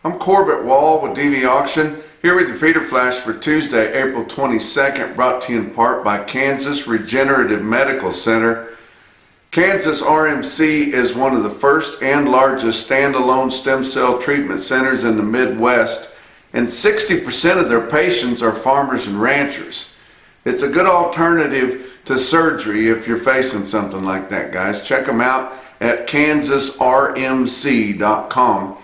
I'm Corbett Wall with DVAuction, here with your feeder flash for Tuesday, April 22nd, brought to you in part by Kansas Regenerative Medical Center. Kansas RMC is one of the first and largest standalone stem cell treatment centers in the Midwest, and 60% of their patients are farmers and ranchers. It's a good alternative to surgery if you're facing something like that, guys. Check them out at kansasrmc.com.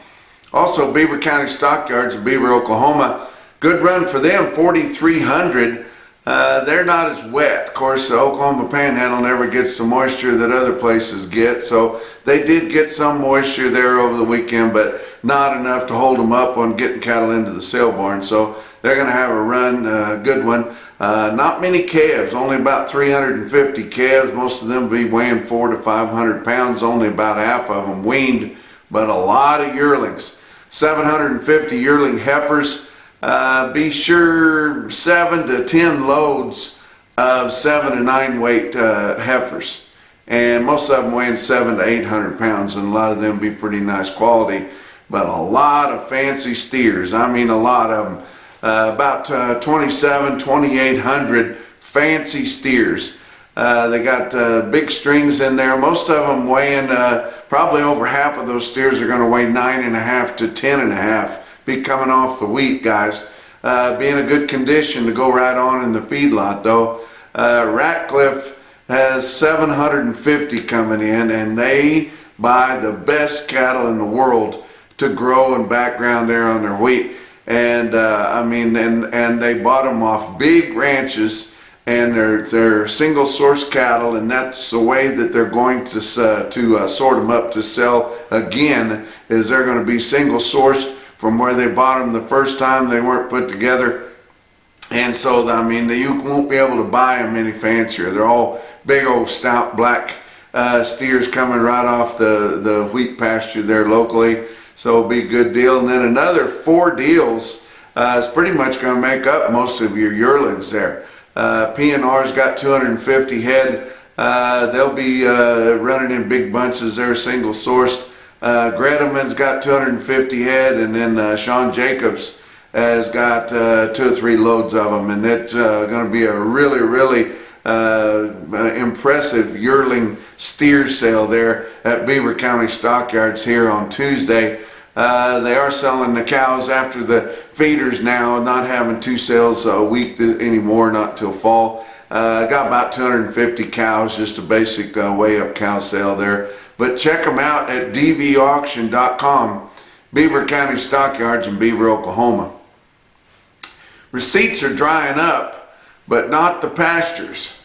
Also, Beaver County Stockyards in Beaver, Oklahoma. Good run for them, 4,300. They're not as wet. Of course, the Oklahoma Panhandle never gets the moisture that other places get, so they did get some moisture there over the weekend, but not enough to hold them up on getting cattle into the sale barn. So they're going to have a run, a good one. Not many calves, only about 350 calves. Most of them will be weighing 400 to 500 pounds, only about half of them weaned, but a lot of yearlings. 750 yearling heifers. Be sure 7 to 10 loads of 7 to 9 weight heifers, and most of them weighing 700 to 800 pounds, and a lot of them be pretty nice quality. But a lot of fancy steers, I mean a lot of them, about 2,800 fancy steers. They got big strings in there. Most of them weighing, probably over half of those steers are going to weigh 9.5 to 10.5. Be coming off the wheat, guys. Be in a good condition to go right on in the feedlot, though. Ratcliffe has 750 coming in, and they buy the best cattle in the world to grow and background there on their wheat. And I mean, and they bought them off big ranches, and they're single source cattle, and that's the way that they're going to sort them up to sell again, is they're going to be single sourced from where they bought them the first time. They weren't put together, and so I mean you won't be able to buy them any fancier. They're all big old stout black steers coming right off the wheat pasture there locally, so it'll be a good deal. And then another 4 deals is pretty much going to make up most of your yearlings there. P&R's got 250 head. They'll be running in big bunches. They're single sourced. Gredeman's got 250 head, and then Sean Jacobs has got 2 or 3 loads of them, and it's going to be a really impressive yearling steer sale there at Beaver County Stockyards here on Tuesday. They are selling the cows after the feeders now, not having 2 sales a week anymore, not till fall. Got about 250 cows, just a basic weigh up cow sale there. But check them out at DVAuction.com, Beaver County Stockyards in Beaver, Oklahoma. Receipts are drying up, but not the pastures.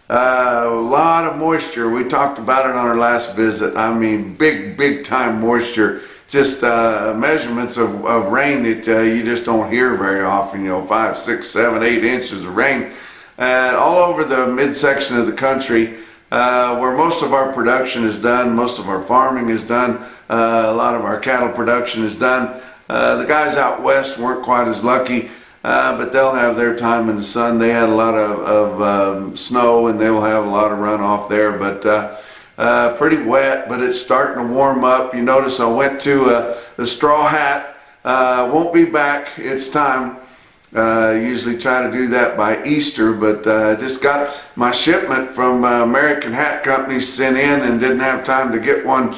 A lot of moisture. We talked about it on our last visit. I mean, big time moisture. Just measurements of rain that you just don't hear very often. You know, 5, 6, 7, 8 inches of rain all over the midsection of the country, where most of our production is done, most of our farming is done, a lot of our cattle production is done. The guys out west weren't quite as lucky, but they'll have their time in the sun. They had a lot of snow, and they'll have a lot of runoff there, but pretty wet, but it's starting to warm up. You notice I went to the straw hat. Won't be back. It's time. Usually try to do that by Easter, but just got my shipment from American Hat Company sent in and didn't have time to get one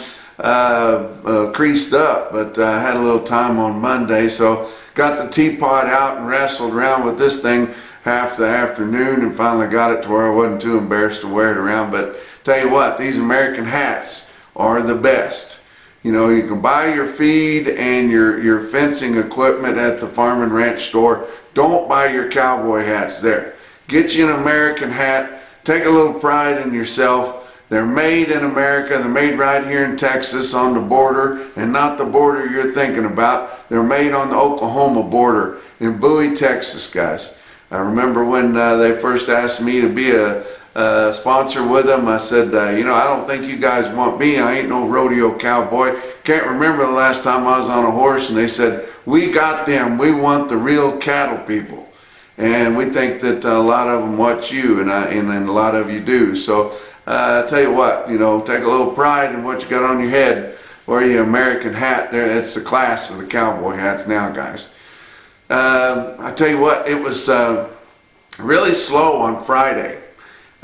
creased up, but had a little time on Monday, so got the teapot out and wrestled around with this thing half the afternoon, and finally got it to where I wasn't too embarrassed to wear it around. But tell you what, these American hats are the best. You know, you can buy your feed and your fencing equipment at the farm and ranch store. Don't buy your cowboy hats there. Get you an American hat. Take a little pride in yourself. They're made in America. They're made right here in Texas on the border, and not the border you're thinking about. They're made on the Oklahoma border in Bowie, Texas, guys. I remember when they first asked me to be a sponsor with them. I said, you know, I don't think you guys want me. I ain't no rodeo cowboy. Can't remember the last time I was on a horse, and they said, we got them. We want the real cattle people. And we think that a lot of them watch you, and a lot of you do. So I tell you what, you know, take a little pride in what you got on your head. or your American hat. There, that's the class of the cowboy hats now, guys. I tell you what, it was really slow on Friday.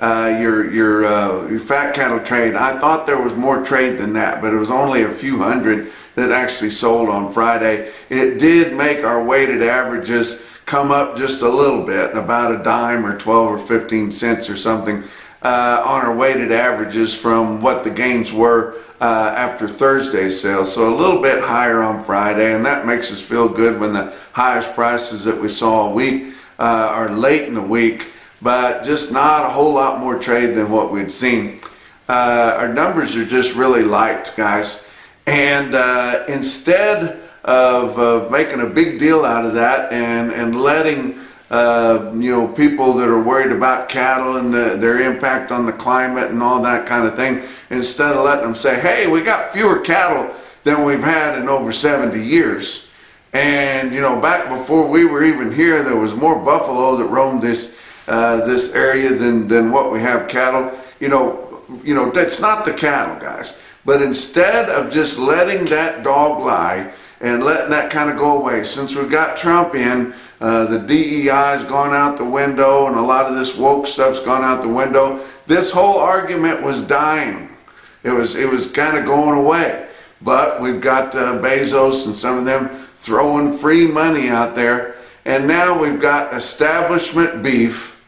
Your fat cattle trade, I thought there was more trade than that, but it was only a few hundred that actually sold on Friday. It did make our weighted averages come up just a little bit, about a dime or 12 or 15 cents or something on our weighted averages from what the gains were after Thursday's sale. So a little bit higher on Friday, and that makes us feel good when the highest prices that we saw all week are late in the week, but just not a whole lot more trade than what we'd seen. Our numbers are just really light, guys, and instead of making a big deal out of that and letting people that are worried about cattle and their impact on the climate and all that kind of thing, instead of letting them say, hey, we got fewer cattle than we've had in over 70 years. And back before we were even here, there was more buffalo that roamed this area than what we have cattle. That's not the cattle, guys. But instead of just letting that dog lie and letting that kind of go away, since we've got Trump in, the DEI's gone out the window, and a lot of this woke stuff's gone out the window. This whole argument was dying. It was kind of going away. But we've got Bezos and some of them throwing free money out there, and now we've got establishment beef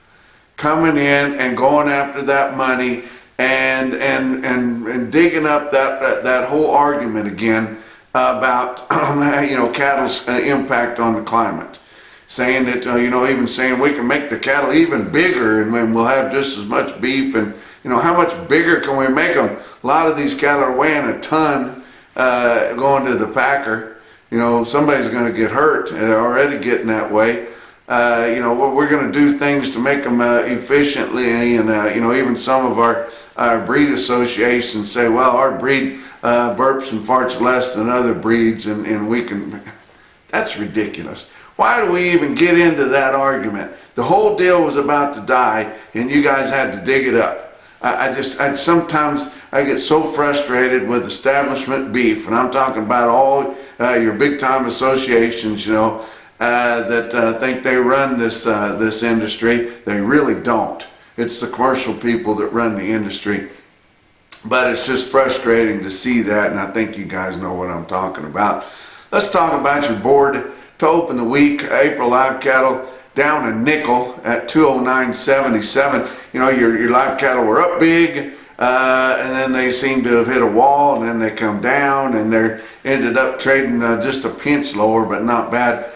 coming in and going after that money and digging up that whole argument again about cattle's impact on the climate, saying that even saying we can make the cattle even bigger and then we'll have just as much beef. And how much bigger can we make them? A lot of these cattle are weighing a ton going to the packer. Somebody's going to get hurt. They're already getting that way. We're going to do things to make them efficiently, and even some of our breed associations say, well, our breed burps and farts less than other breeds, and we can. That's ridiculous. Why do we even get into that argument? The whole deal was about to die, and you guys had to dig it up. Sometimes I get so frustrated with establishment beef, and I'm talking about all your big time associations, that think they run this industry. They really don't. It's the commercial people that run the industry. But it's just frustrating to see that, and I think you guys know what I'm talking about. Let's talk about your board to open the week. April live cattle down a nickel at 209.77. Your live cattle were up big, and then they seem to have hit a wall, and then they come down, and they ended up trading just a pinch lower, but not bad.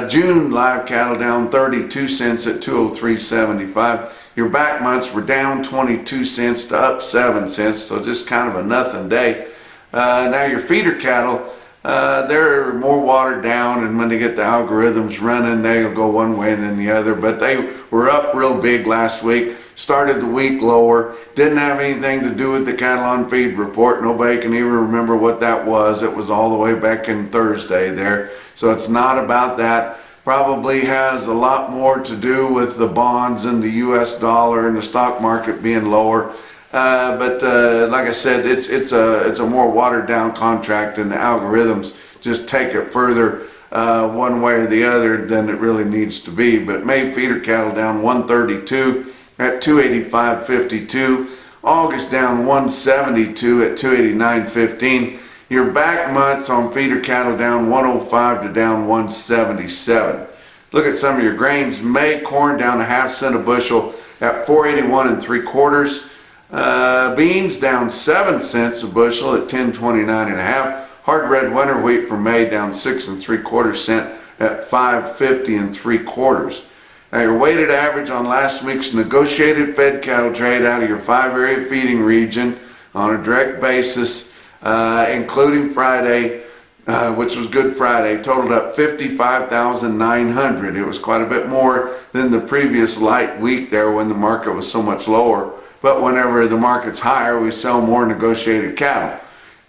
June live cattle down 32 cents at 203.75. Your back months were down 22 cents to up 7 cents, so just kind of a nothing day. Now your feeder cattle, they're more watered down, and when they get the algorithms running, they'll go one way and then the other. But they were up real big last week, started the week lower, didn't have anything to do with the cattle on feed report. Nobody can even remember what that was. It was all the way back in Thursday there. So it's not about that. Probably has a lot more to do with the bonds and the US dollar and the stock market being lower. But like I said, it's a more watered down contract, and the algorithms just take it further one way or the other than it really needs to be. But May feeder cattle down 132 at 285.52. August down 172 at 289.15. Your back months on feeder cattle down 105 to down 177. Look at some of your grains. May corn down a half cent a bushel at 481 3/4. Beans down 7 cents a bushel at 1029 1/2. Hard red winter wheat for May down 6 3/4 cents at 550 3/4. Now your weighted average on last week's negotiated fed cattle trade out of your 5-area feeding region on a direct basis, including Friday, which was Good Friday, totaled up 55,900. It was quite a bit more than the previous light week there when the market was so much lower. But whenever the market's higher, we sell more negotiated cattle.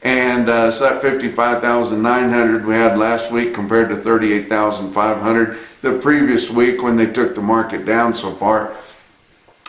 And so that 55,900 we had last week compared to 38,500 the previous week when they took the market down so far.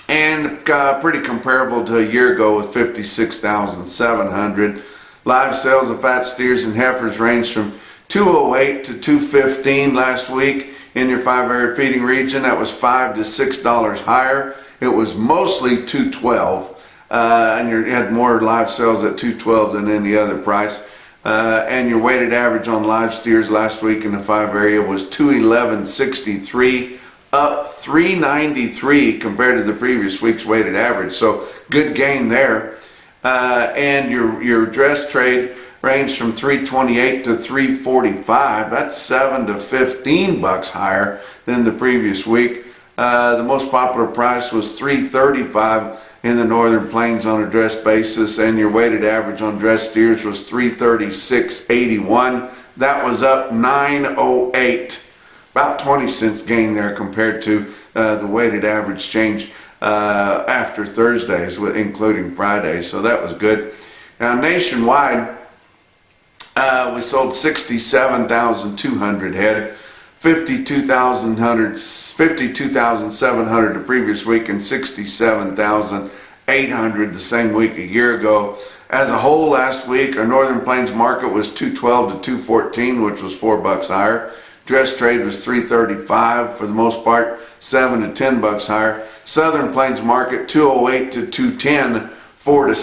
And pretty comparable to a year ago with 56,700. Live sales of fat steers and heifers ranged from 208 to 215 last week in your 5-area feeding region. That was $5 to $6 higher. It was mostly 212, and you had more live sales at 212 than any other price. And your weighted average on live steers last week in the 5-area was 211.63, up 393 compared to the previous week's weighted average. So good gain there. And your dress trade ranged from 328 to 345. That's $7 to $15 higher than the previous week. The most popular price was 335 in the Northern Plains on a dress basis, and your weighted average on dress steers was 336.81. That was up 908, about 20 cents gain there compared to the weighted average change after Thursdays, including Fridays. So that was good. Now nationwide, we sold 67,200 head, 52,700 the previous week, and 67,800 the same week a year ago. As a whole, last week our Northern Plains market was 212 to 214, which was $4 higher. Dress trade was 335 for the most part, $7 to $10 higher. Southern Plains market 208 to 210, $4 to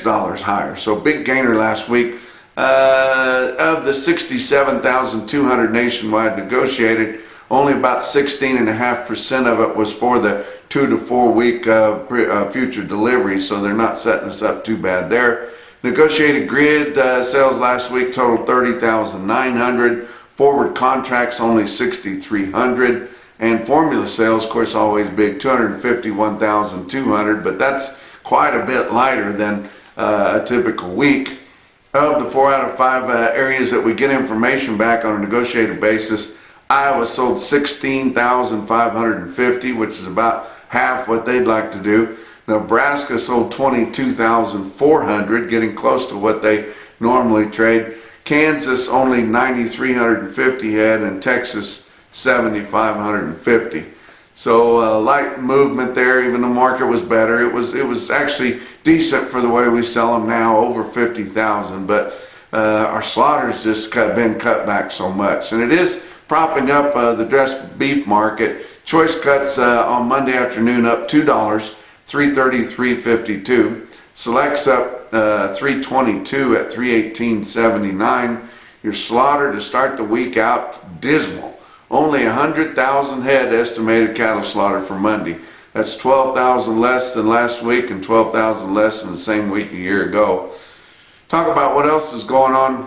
$6 higher. So big gainer last week. Of the 67,200 nationwide negotiated, only about 16.5% of it was for the 2 to 4 week future delivery, so they're not setting us up too bad there. Negotiated grid sales last week totaled 30,900. Forward contracts only 6,300. And formula sales, of course, always big, 251,200, but that's quite a bit lighter than a typical week. Of the 4 out of 5 areas that we get information back on a negotiated basis, Iowa sold 16,550, which is about half what they'd like to do. Nebraska sold 22,400, getting close to what they normally trade. Kansas only 9,350 head, and Texas 7,550. So light movement there. Even the market was better. It was actually decent for the way we sell them now, over 50,000. But our slaughters just been cut back so much, and it is propping up the dressed beef market. Choice cuts on Monday afternoon up $2, $333.52. Selects up $322 at $318.79. Your slaughter to start the week out, dismal. Only 100,000 head estimated cattle slaughter for Monday. That's 12,000 less than last week and 12,000 less than the same week a year ago. Talk about what else is going on.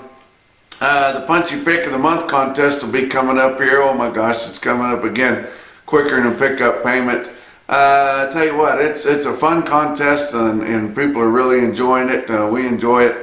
The Punchy Pick of the Month contest will be coming up here. Oh my gosh, it's coming up again quicker than a pickup payment. I tell you what, it's a fun contest, and people are really enjoying it. We enjoy it.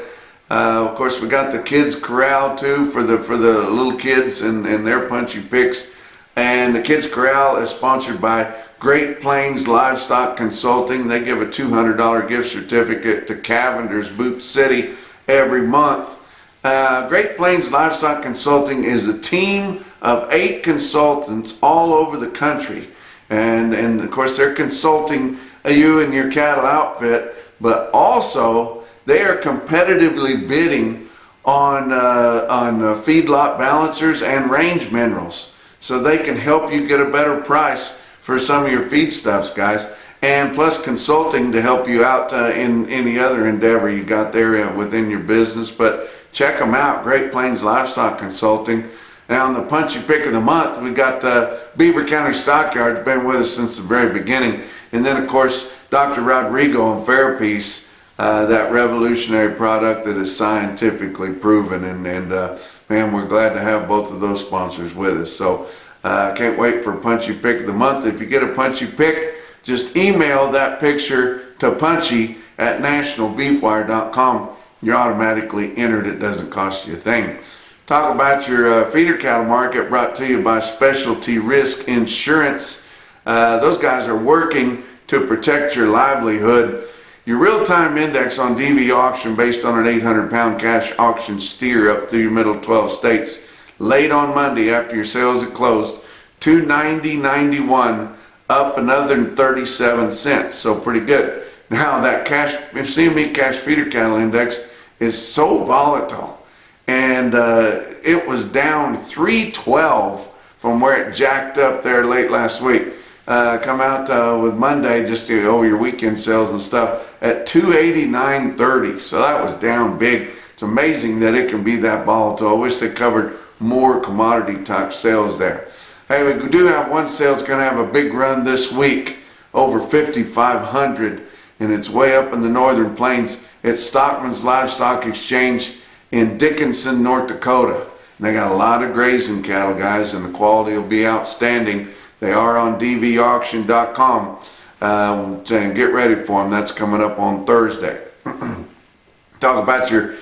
Of course, we got the kids corral too for the little kids and their punchy picks. And the kids corral is sponsored by Great Plains Livestock Consulting. They give a $200 gift certificate to Cavender's Boot City every month. Great Plains Livestock Consulting is a team of 8 consultants all over the country. And of course they're consulting you and your cattle outfit, but also they are competitively bidding on feedlot balancers and range minerals, so they can help you get a better price for some of your feedstuffs, guys, and plus consulting to help you out in any other endeavor you got there within your business. But check them out, Great Plains Livestock Consulting. Now, on the Punchy Pick of the Month, we got Beaver County Stockyard's been with us since the very beginning. And then, of course, Dr. Rodrigo and Fairpiece, that revolutionary product that is scientifically proven. And man, we're glad to have both of those sponsors with us. So can't wait for Punchy Pick of the Month. If you get a Punchy Pick, just email that picture to punchy@nationalbeefwire.com. You're automatically entered. It doesn't cost you a thing. Talk about your feeder cattle market, brought to you by Specialty Risk Insurance. Those guys are working to protect your livelihood. Your real-time index on DVAuction, based on an 800-pound cash auction steer up through your middle 12 states, late on Monday after your sales had closed, 290.91, up another 37 cents. So pretty good. Now that cash CME cash feeder cattle index is so volatile. And it was down 312 from where it jacked up there late last week. Come out with Monday, just your weekend sales and stuff, at 289.30. So that was down big. It's amazing that it can be that volatile. I wish they covered more commodity type sales there. Hey, we do have one sale that's going to have a big run this week, over 5,500, and it's way up in the northern plains. It's Stockman's Livestock Exchange in Dickinson, North Dakota. And they got a lot of grazing cattle, guys, and the quality will be outstanding. They are on DVAuction.com. And get ready for them. That's coming up on Thursday. Talk about your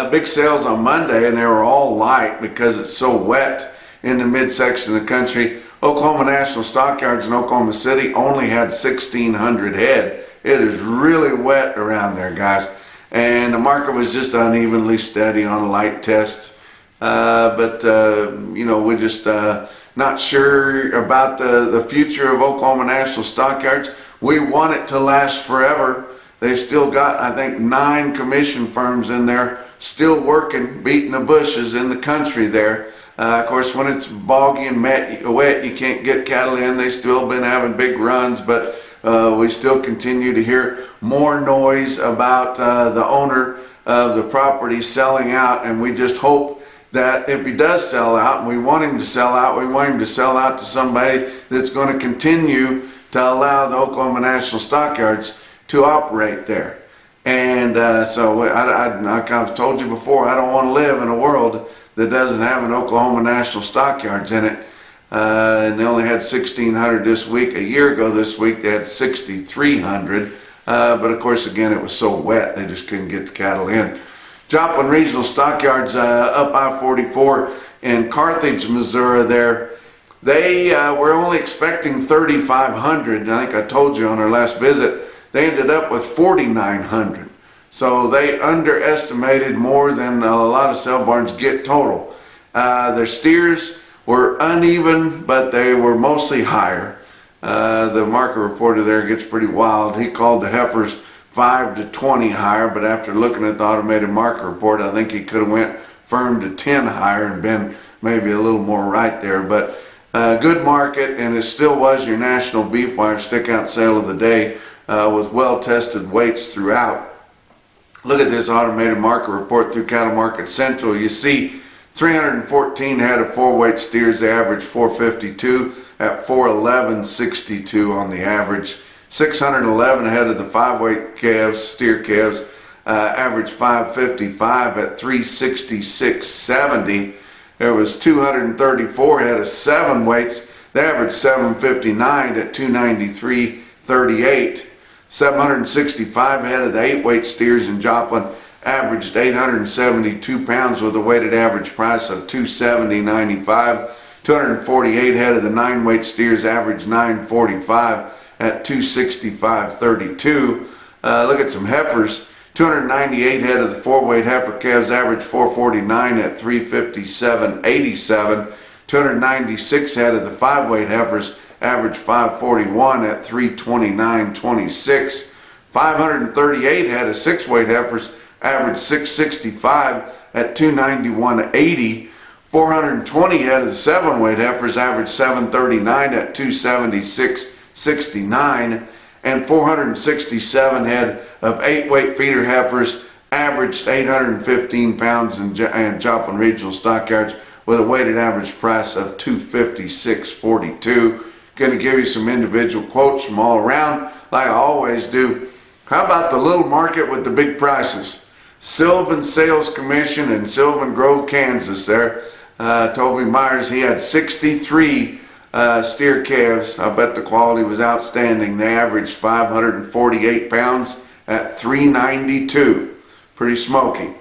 big sales on Monday, and they were all light because it's so wet in the midsection of the country. Oklahoma National Stockyards in Oklahoma City only had 1,600 head. It is really wet around there, guys. And the market was just unevenly steady on a light test. We're just not sure about the future of Oklahoma National Stockyards. We want it to last forever. They've still got, I think, 9 commission firms in there still working, beating the bushes in the country there. Of course, when it's boggy and wet, you can't get cattle in. They've still been having big runs, but we still continue to hear more noise about the owner of the property selling out, and we just hope that if he does sell out, and we want him to sell out, we want him to sell out to somebody that's going to continue to allow the Oklahoma National Stockyards to operate there. And so I've told you before, I don't want to live in a world that doesn't have an Oklahoma National Stockyards in it. And they only had 1,600 this week. A year ago this week they had 6,300. But of course, again, it was so wet they just couldn't get the cattle in. Joplin Regional Stockyards up I-44 in Carthage, Missouri there. They were only expecting 3,500. I think I told you on our last visit. They ended up with 4,900. So they underestimated more than a lot of sale barns get total. Their steers were uneven, but they were mostly higher. The market reporter there gets pretty wild. He called the heifers 5 to 20 higher, but after looking at the automated market report, I think he could have went firm to 10 higher and been maybe a little more right there. But good market, and it still was your National Beef Wire stick-out sale of the day with well-tested weights throughout. Look at this automated market report through Cattle Market Central. You see 314 head of 4-weight steers. They average 452 at 411.62 on the average. 611 head of the 5-weight calves, steer calves, average 555 at 366.70. There was 234 head of 7 weights. They averaged 759 at 293.38. 765 head of the 8-weight steers in Joplin averaged 872 pounds with a weighted average price of $270.95. 248 head of the 9-weight steers averaged 945 at $265.32. Look at some heifers. 298 head of the 4-weight heifer calves averaged 449 at 357.87. 296 head of the 5-weight heifers average 541 at 329.26. 538 head of 6-weight heifers average 665 at 291.80. 420 head of the 7-weight heifers average 739 at 276.69. And 467 head of 8-weight feeder heifers averaged 815 pounds in Joplin Regional Stockyards with a weighted average price of $256.42. Going to give you some individual quotes from all around, like I always do. How about the little market with the big prices? Sylvan Sales Commission in Sylvan Grove, Kansas there. Toby Myers, he had 63 steer calves. I bet the quality was outstanding. They averaged 548 pounds at 392. Pretty smoky.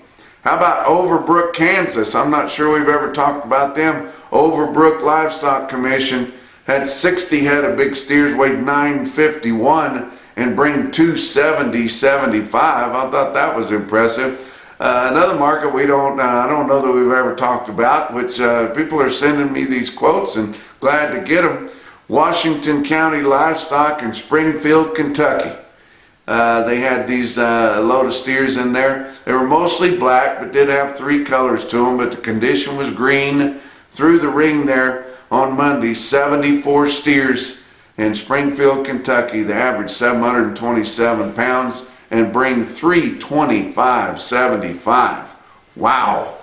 How about Overbrook, Kansas? I'm not sure we've ever talked about them. Overbrook Livestock Commission had 60 head of big steers, weighed 951 and bring 270.75. I thought that was impressive. Another market I don't know that we've ever talked about, which people are sending me these quotes and glad to get them. Washington County Livestock in Springfield, Kentucky. They had these load of steers in there. They were mostly black, but did have 3 colors to them, but the condition was green. Through the ring there on Monday, 74 steers in Springfield, Kentucky. They average 727 pounds and bring 325.75. Wow.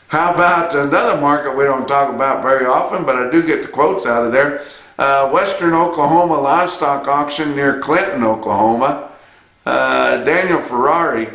How about another market we don't talk about very often, but I do get the quotes out of there. Western Oklahoma livestock auction near Clinton, Oklahoma. Daniel Ferrari,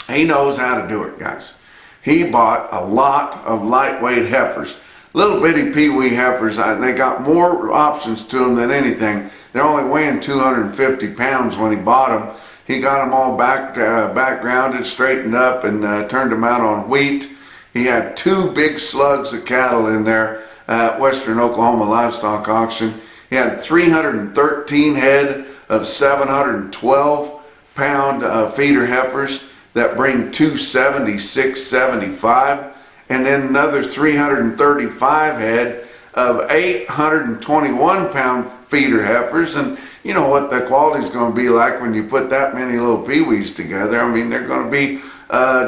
he knows how to do it, guys. He bought a lot of lightweight heifers. Little bitty pee-wee heifers. They got more options to them than anything. They're only weighing 250 pounds when he bought them. He got them all backgrounded, straightened up, and turned them out on wheat. He had 2 big slugs of cattle in there at Western Oklahoma Livestock Auction. He had 313 head of 712-pound feeder heifers that bring 276.75, and then another 335 head of 821-pound feeder heifers. And you know what the quality is going to be like when you put that many little peewees together. I mean, they're going to be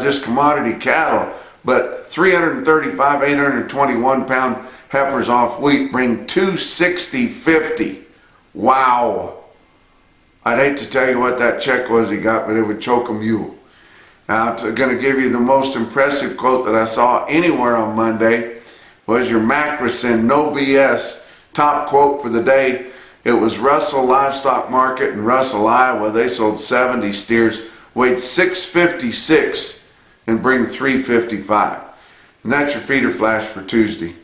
just commodity cattle. But 335, 821-pound heifers off wheat bring 260.50. Wow. I'd hate to tell you what that check was he got, but it would choke a mule. Now, I'm going to give you the most impressive quote that I saw anywhere on Monday. Was your Macrocin No BS top quote for the day. It was Russell Livestock Market in Russell, Iowa. They sold 70 steers, weighed 656 and bring 355. And that's your feeder flash for Tuesday.